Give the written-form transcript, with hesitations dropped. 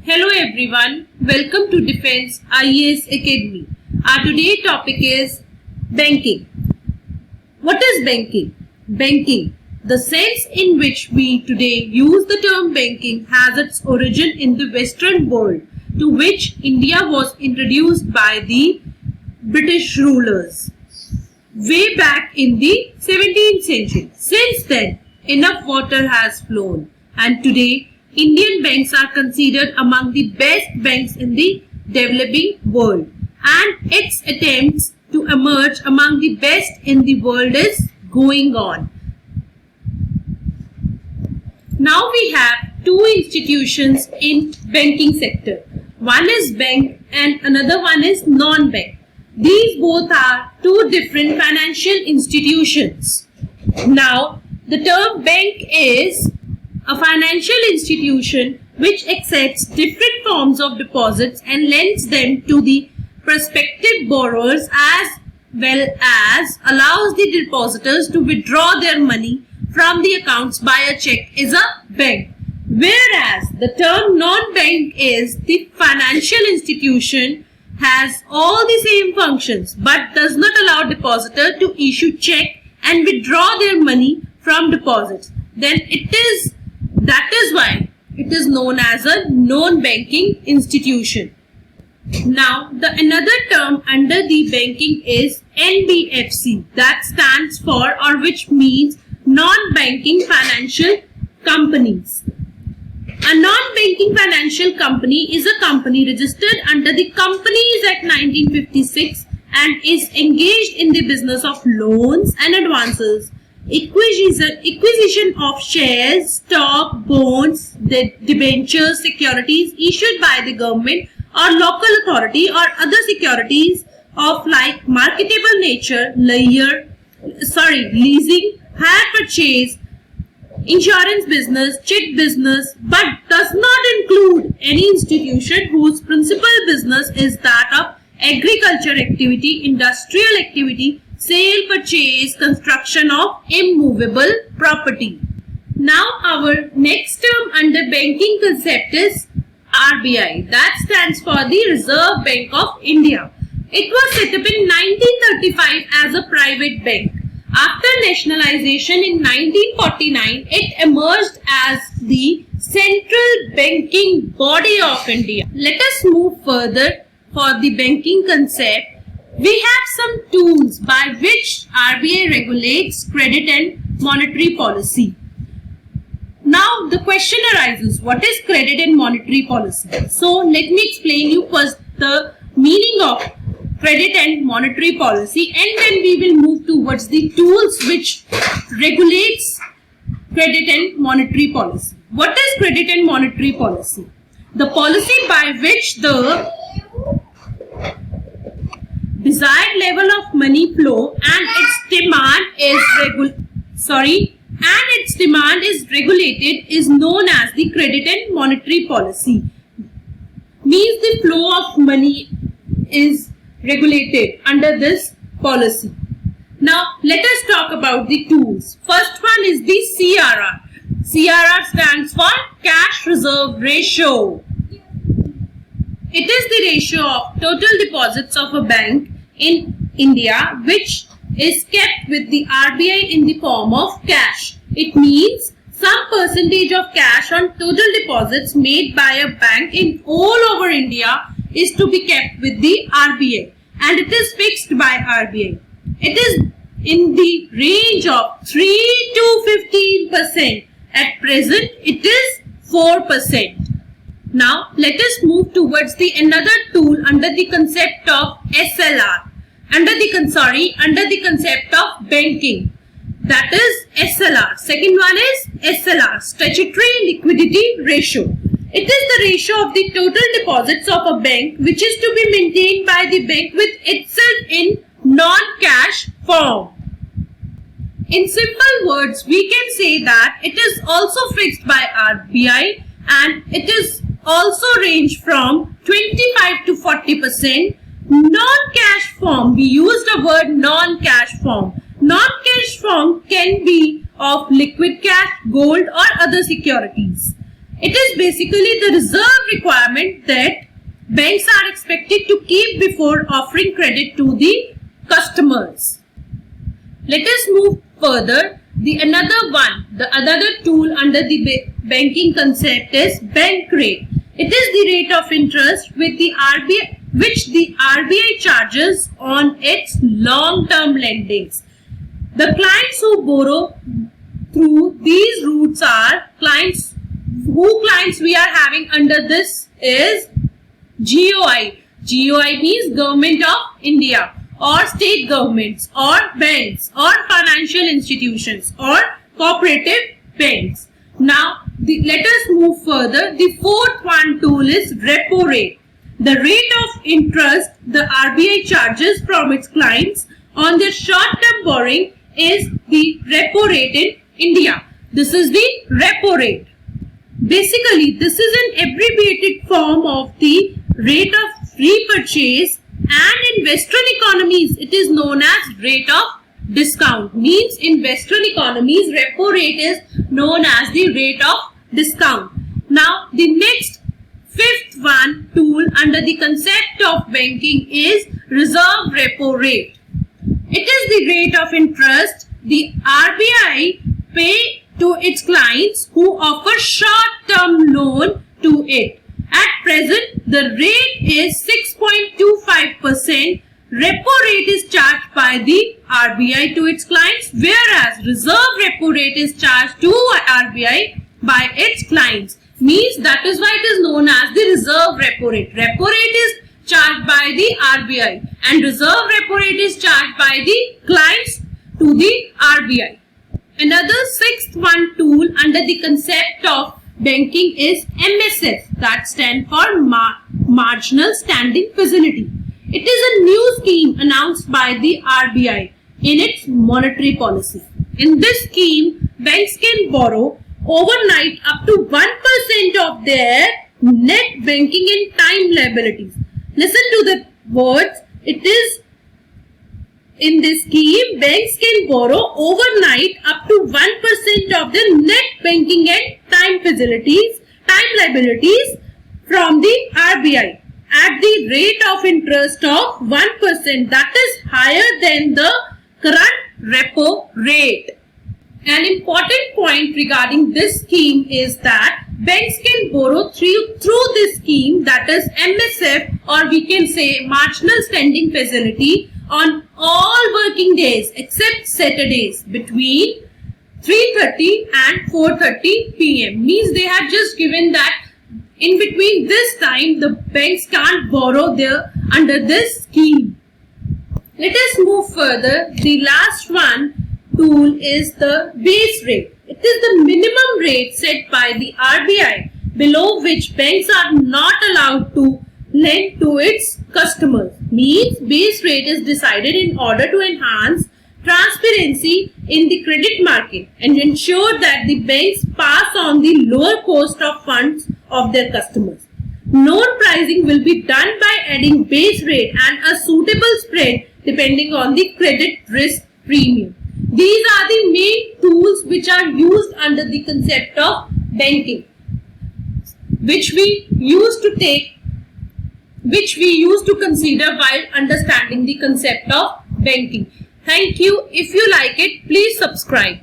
Hello everyone, welcome to Defense IAS Academy. Our today's topic is banking. What is banking? Banking, the sense in which we today use the term banking, has its origin in the Western world, to which India was introduced by the British rulers way back in the 17th century. Since then, enough water has flown, and today Indian banks are considered among the best banks in the developing world, and its attempts to emerge among the best in the world is going on. Now we have two institutions in banking sector. One is bank and another one is non-bank. These both are two different financial institutions. Now the term bank is a financial institution which accepts different forms of deposits and lends them to the prospective borrowers, as well as allows the depositors to withdraw their money from the accounts by a check, is a bank. Whereas the term non-bank is the financial institution has all the same functions but does not allow depositor to issue check and withdraw their money from deposits. Then that is why it is known as a non-banking institution. Now, the another term under the banking is NBFC. That stands for, or which means non-banking financial companies. A non-banking financial company is a company registered under the Companies Act 1956 and is engaged in the business of loans and advances, acquisition of shares, stock, bonds, debentures, securities issued by the government or local authority, or other securities of like marketable nature, leasing, hire purchase, insurance business, check business, but does not include any institution whose principal business is that of agriculture activity, industrial activity, sale, purchase, construction of immovable property. Now our next term under banking concept is RBI. That stands for the Reserve Bank of India. It was set up in 1935 as a private bank. After nationalization in 1949, it emerged as the central banking body of India. Let us move further for the banking concept. We have some tools by which RBI regulates credit and monetary policy. Now the question arises, what is credit and monetary policy? So let me explain you first the meaning of credit and monetary policy, and then we will move towards the tools which regulates credit and monetary policy. What is credit and monetary policy? The policy by which the desired level of money flow and its demand is regulated is known as the credit and monetary policy. Means the flow of money is regulated under this policy. Now let us talk about the tools. First one is the CRR. CRR stands for cash reserve ratio. It is the ratio of total deposits of a bank in India which is kept with the RBI in the form of cash. It means some percentage of cash on total deposits made by a bank in all over India is to be kept with the RBI, and it is fixed by RBI. It is in the range of 3 to 15%. At present, it is 4%. Now, let us move towards the another tool under the concept of SLR. Under the concept of banking. That is SLR. Second one is SLR, statutory liquidity ratio. It is the ratio of the total deposits of a bank which is to be maintained by the bank with itself in non-cash form. In simple words, we can say that it is also fixed by RBI, and it is also range from 25 to 40%. Non-cash form, we used the word non-cash form. Non-cash form can be of liquid cash, gold or other securities. It is basically the reserve requirement that banks are expected to keep before offering credit to the customers. Let us move further. The another tool under the banking concept is bank rate. It is the rate of interest which the RBI charges on its long-term lendings. The clients who borrow through these routes are clients we are having under this is GOI. GOI means Government of India, or state governments, or banks, or financial institutions, or cooperative banks. Now, let us move further. The fourth one tool is repo rate. The rate of interest the RBI charges from its clients on their short-term borrowing is the repo rate in India. This is the repo rate. Basically, this is an abbreviated form of the rate of free purchase, and in Western economies, it is known as rate of discount. Means in Western economies, repo rate is known as the rate of discount. Now, the next fifth one tool under the concept of banking is reserve repo rate. It is the rate of interest the RBI pay to its clients who offer short-term loan to it. At present, the rate is 6.25%. Repo rate is charged by the RBI to its clients, whereas reserve repo rate is charged to RBI by its clients. Means that is why it is known as the reserve repo rate. Repo rate is charged by the RBI and reserve repo rate is charged by the clients to the RBI. Another sixth one tool under the concept of banking is MSF, that stands for Marginal Standing Facility. It is a new scheme announced by the RBI in its monetary policy. In this scheme, banks can borrow overnight up to 1% of their net banking and time liabilities. Listen to the words. It is in this scheme, banks can borrow overnight up to 1% of their net banking and time liabilities from the RBI at the rate of interest of 1%, that is higher than the current repo rate. An important point regarding this scheme is that banks can borrow through this scheme, that is MSF, or we can say Marginal Standing Facility, on all working days except Saturdays between 3:30 and 4:30 p.m. Means they have just given that in between this time the banks can't borrow under this scheme. Let us move further. The last one tool is the base rate. It is the minimum rate set by the RBI below which banks are not allowed to lend to its customers. Means base rate is decided in order to enhance transparency in the credit market and ensure that the banks pass on the lower cost of funds of their customers. Loan pricing will be done by adding base rate and a suitable spread depending on the credit risk premium. These are the main tools which are used under the concept of banking, which we used to consider while understanding the concept of banking. Thank you. If you like it, please subscribe.